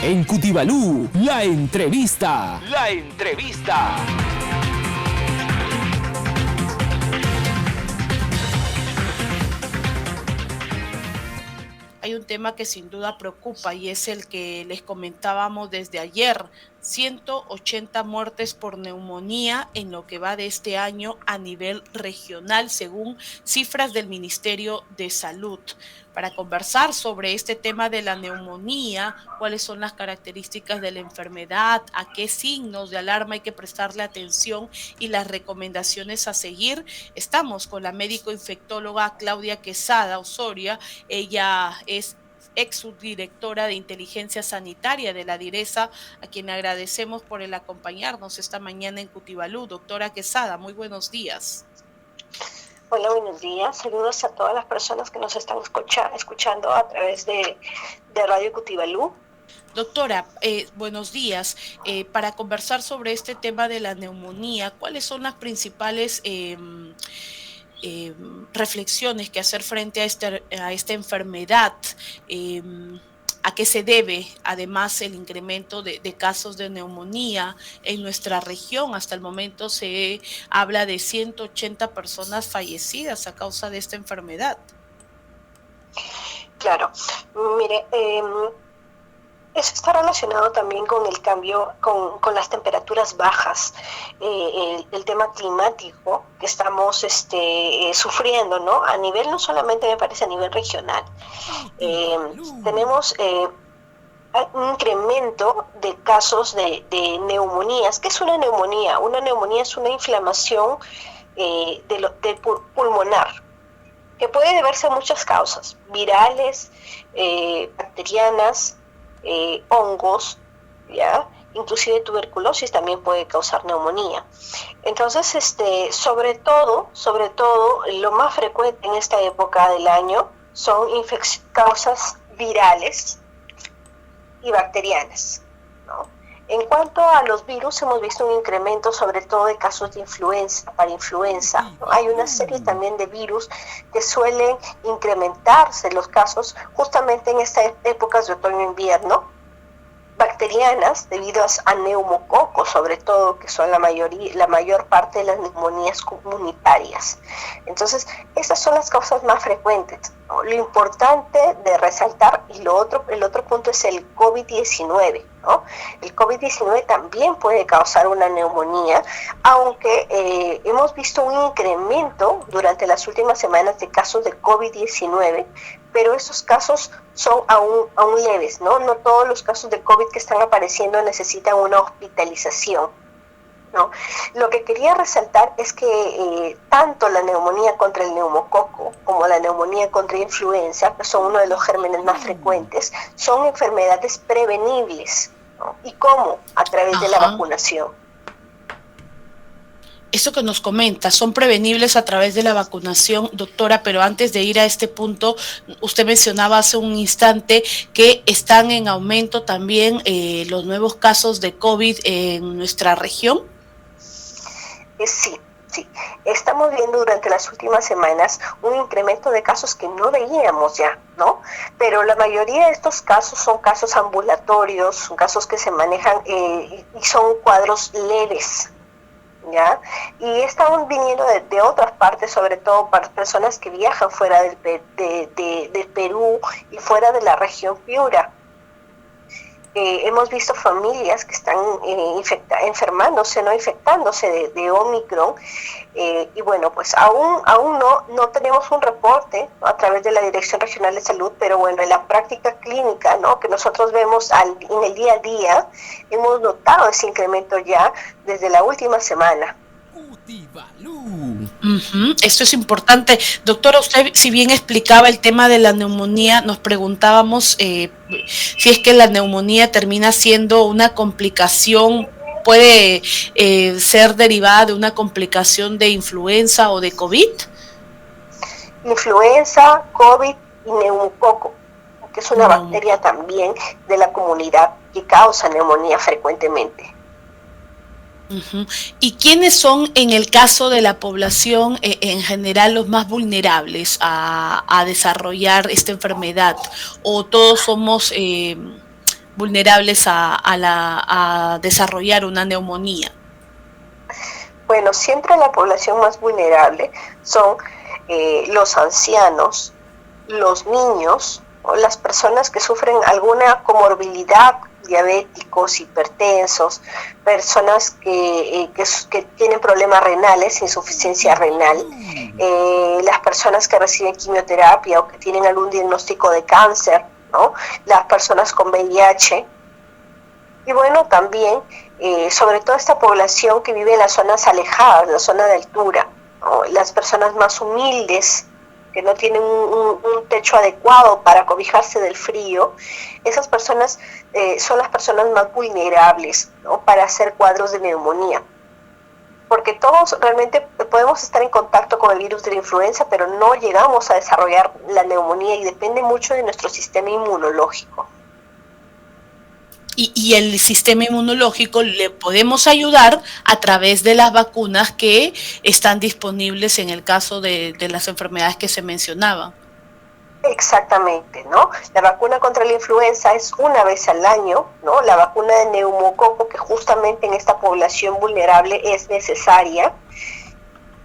En Cutibalú, la entrevista. La entrevista. Hay un tema que sin duda preocupa y es el que les comentábamos desde ayer. 180 muertes por neumonía en lo que va de este año a nivel regional, según cifras del Ministerio de Salud. Para conversar sobre este tema de la neumonía, cuáles son las características de la enfermedad, a qué signos de alarma hay que prestarle atención y las recomendaciones a seguir, estamos con la médico infectóloga Claudia Quesada Osoria. Ella es ex subdirectora de inteligencia sanitaria de la DIRESA, a quien agradecemos por el acompañarnos esta mañana en Cutibalú. Doctora Quesada, muy buenos días. Hola, buenos días. Saludos a todas las personas que nos están escuchando a través de Radio Cutibalú. Doctora, buenos días. Para conversar sobre este tema de la neumonía, ¿cuáles son las principales reflexiones que hacer frente a esta enfermedad? ¿A qué se debe además el incremento de casos de neumonía en nuestra región? Hasta el momento se habla de 180 personas fallecidas a causa de esta enfermedad. Claro, mire, eso está relacionado también con el cambio, con las temperaturas bajas, el tema climático que estamos sufriendo, ¿no? A nivel, no solamente me parece a nivel regional. Tenemos un incremento de casos de neumonías. ¿Qué es una neumonía? Una neumonía es una inflamación pulmonar, que puede deberse a muchas causas, virales, bacterianas, hongos, ¿ya? Inclusive tuberculosis también puede causar neumonía. Entonces, sobre todo, lo más frecuente en esta época del año son causas virales y bacterianas, ¿no? En cuanto a los virus, hemos visto un incremento sobre todo de casos de influenza, para influenza, ¿no? Hay una serie también de virus que suelen incrementarse los casos justamente en estas épocas de otoño-invierno, bacterianas debido a neumococos, sobre todo, que son la mayor parte de las neumonías comunitarias. Entonces, esas son las causas más frecuentes, ¿no? Lo importante de resaltar, y el otro punto es el COVID-19, ¿no? El COVID-19 también puede causar una neumonía, aunque hemos visto un incremento durante las últimas semanas de casos de COVID-19, pero esos casos son aún leves, ¿no? No todos los casos de COVID que están apareciendo necesitan una hospitalización, ¿no? Lo que quería resaltar es que tanto la neumonía contra el neumococo como la neumonía contra influenza, que son uno de los gérmenes más frecuentes, son enfermedades prevenibles, ¿no? ¿Y cómo? A través de la vacunación. Eso que nos comenta, son prevenibles a través de la vacunación, doctora, pero antes de ir a este punto, usted mencionaba hace un instante que están en aumento también los nuevos casos de COVID en nuestra región. Sí. Estamos viendo durante las últimas semanas un incremento de casos que no veíamos ya, ¿no? Pero la mayoría de estos casos son casos ambulatorios, son casos que se manejan y son cuadros leves, ¿ya? Y están viniendo de otras partes, sobre todo para personas que viajan fuera del Perú y fuera de la región Piura. Hemos visto familias que están enfermándose, no infectándose de Omicron, y bueno, pues aún no tenemos un reporte, ¿no?, a través de la Dirección Regional de Salud, pero bueno, en la práctica clínica, ¿no?, que nosotros vemos en el día a día, hemos notado ese incremento ya desde la última semana. Esto es importante. Doctora, usted si bien explicaba el tema de la neumonía, nos preguntábamos si es que la neumonía termina siendo una complicación, puede ser derivada de una complicación de influenza o de COVID. Influenza, COVID y neumococo, que es una bacteria también de la comunidad que causa neumonía frecuentemente. ¿Y quiénes son, en el caso de la población en general, los más vulnerables a desarrollar esta enfermedad? ¿O todos somos vulnerables a desarrollar una neumonía? Bueno, siempre la población más vulnerable son los ancianos, los niños, o las personas que sufren alguna comorbilidad, diabéticos, hipertensos, personas que tienen problemas renales, insuficiencia renal, las personas que reciben quimioterapia o que tienen algún diagnóstico de cáncer, ¿no? Las personas con VIH. Y bueno, también, sobre todo esta población que vive en las zonas alejadas, la zona de altura, ¿no? Las personas más humildes, que no tienen un techo adecuado para cobijarse del frío, esas personas son las personas más vulnerables, ¿no? Para hacer cuadros de neumonía. Porque todos realmente podemos estar en contacto con el virus de la influenza, pero no llegamos a desarrollar la neumonía y depende mucho de nuestro sistema inmunológico. Y el sistema inmunológico le podemos ayudar a través de las vacunas que están disponibles en el caso de las enfermedades que se mencionaban. Exactamente, ¿no? La vacuna contra la influenza es una vez al año, ¿no? La vacuna de neumococo, que justamente en esta población vulnerable es necesaria,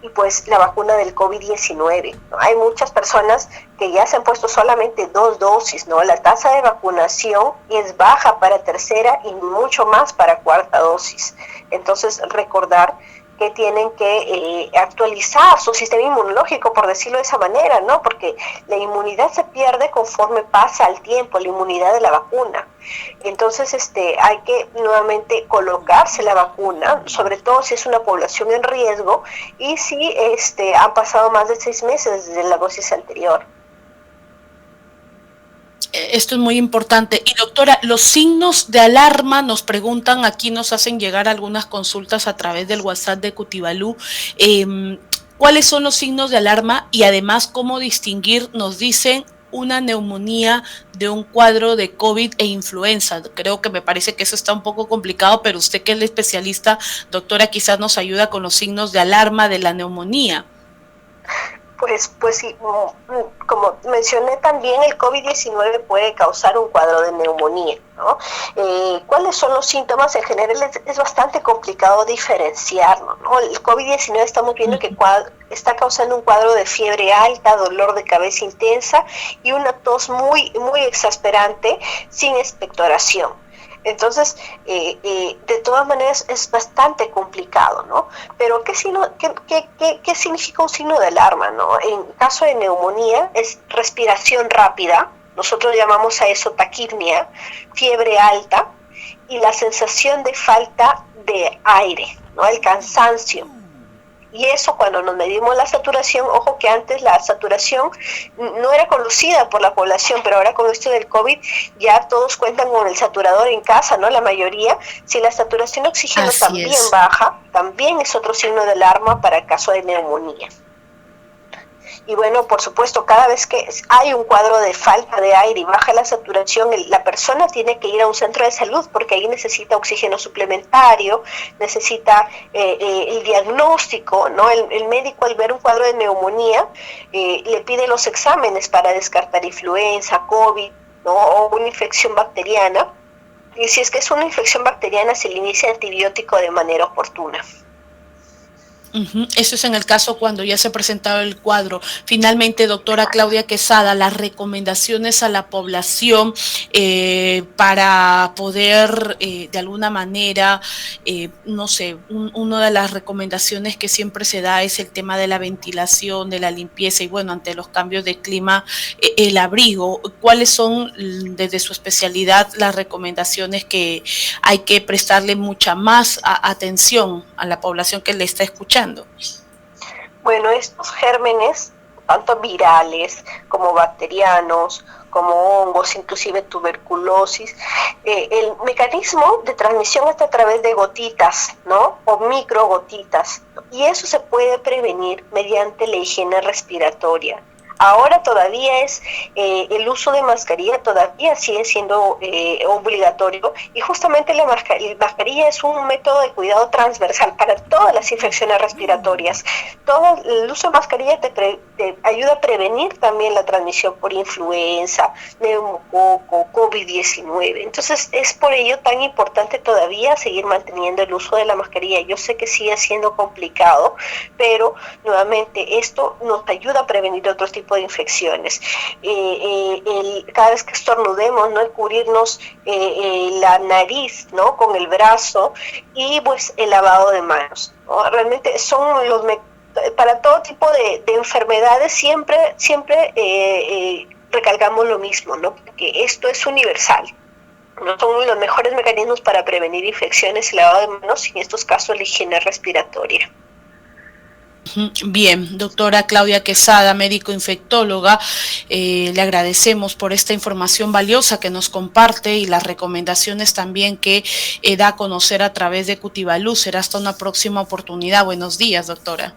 y pues la vacuna del COVID-19, ¿no? Hay muchas personas que ya se han puesto solamente 2 dosis, ¿no? La tasa de vacunación es baja para tercera y mucho más para 4ª dosis. Entonces, recordar que tienen que actualizar su sistema inmunológico, por decirlo de esa manera, ¿no? Porque la inmunidad se pierde conforme pasa el tiempo, la inmunidad de la vacuna. Entonces, hay que nuevamente colocarse la vacuna, sobre todo si es una población en riesgo y si han pasado más de 6 meses desde la dosis anterior. Esto es muy importante. Y doctora, los signos de alarma nos preguntan, aquí nos hacen llegar algunas consultas a través del WhatsApp de Cutibalú. ¿Cuáles son los signos de alarma? Y además, ¿cómo distinguir, nos dicen, una neumonía de un cuadro de COVID e influenza? Creo que me parece que eso está un poco complicado, pero usted, que es la especialista, doctora, quizás nos ayuda con los signos de alarma de la neumonía. Pues sí, como mencioné también, el COVID-19 puede causar un cuadro de neumonía, ¿no? ¿Cuáles son los síntomas? En general es bastante complicado diferenciarlo, ¿no? El COVID-19 estamos viendo que está causando un cuadro de fiebre alta, dolor de cabeza intensa y una tos muy, muy exasperante sin expectoración. Entonces, de todas maneras es bastante complicado, ¿no? Pero ¿qué significa un signo de alarma, no? En caso de neumonía es respiración rápida, nosotros llamamos a eso taquipnia, fiebre alta y la sensación de falta de aire, ¿no? El cansancio. Y eso, cuando nos medimos la saturación, ojo que antes la saturación no era conocida por la población, pero ahora con esto del COVID ya todos cuentan con el saturador en casa, ¿no? La mayoría. Si la saturación de oxígeno también baja, también es otro signo de alarma para el caso de neumonía. Y bueno, por supuesto, cada vez que hay un cuadro de falta de aire y baja la saturación, la persona tiene que ir a un centro de salud porque ahí necesita oxígeno suplementario, necesita el diagnóstico, ¿no? El médico, al ver un cuadro de neumonía, le pide los exámenes para descartar influenza, COVID, ¿no? O una infección bacteriana. Y si es que es una infección bacteriana, se le inicia antibiótico de manera oportuna. Eso es en el caso cuando ya se ha presentado el cuadro. Finalmente, doctora Claudia Quesada, las recomendaciones a la población para poder de alguna manera, no sé, una de las recomendaciones que siempre se da es el tema de la ventilación, de la limpieza y bueno, ante los cambios de clima, el abrigo. ¿Cuáles son, desde su especialidad, las recomendaciones que hay que prestarle mucha más atención a la población que le está escuchando? Bueno, estos gérmenes, tanto virales como bacterianos, como hongos, inclusive tuberculosis, el mecanismo de transmisión está a través de gotitas, ¿no? O microgotitas. Y eso se puede prevenir mediante la higiene respiratoria. Ahora todavía es el uso de mascarilla todavía sigue siendo obligatorio, y justamente la mascarilla es un método de cuidado transversal para todas las infecciones respiratorias. Todo el uso de mascarilla te ayuda a prevenir también la transmisión por influenza, neumococo, COVID-19. Entonces es por ello tan importante todavía seguir manteniendo el uso de la mascarilla. Yo sé que sigue siendo complicado, pero nuevamente esto nos ayuda a prevenir otros tipos de infecciones. Cada vez que estornudemos, ¿no?, el cubrirnos la nariz, ¿no?, con el brazo, y pues el lavado de manos, ¿no? Realmente son para todo tipo de enfermedades siempre recalcamos lo mismo, ¿no?, porque esto es universal. No son los mejores mecanismos para prevenir infecciones, el lavado de manos, y en estos casos la higiene respiratoria. Bien, doctora Claudia Quesada, médico infectóloga, le agradecemos por esta información valiosa que nos comparte y las recomendaciones también que da a conocer a través de Cutivalú. Será hasta una próxima oportunidad. Buenos días, doctora.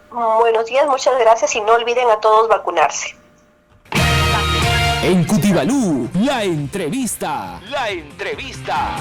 Buenos días, muchas gracias, y no olviden a todos vacunarse. En Cutivalú, la entrevista. La entrevista.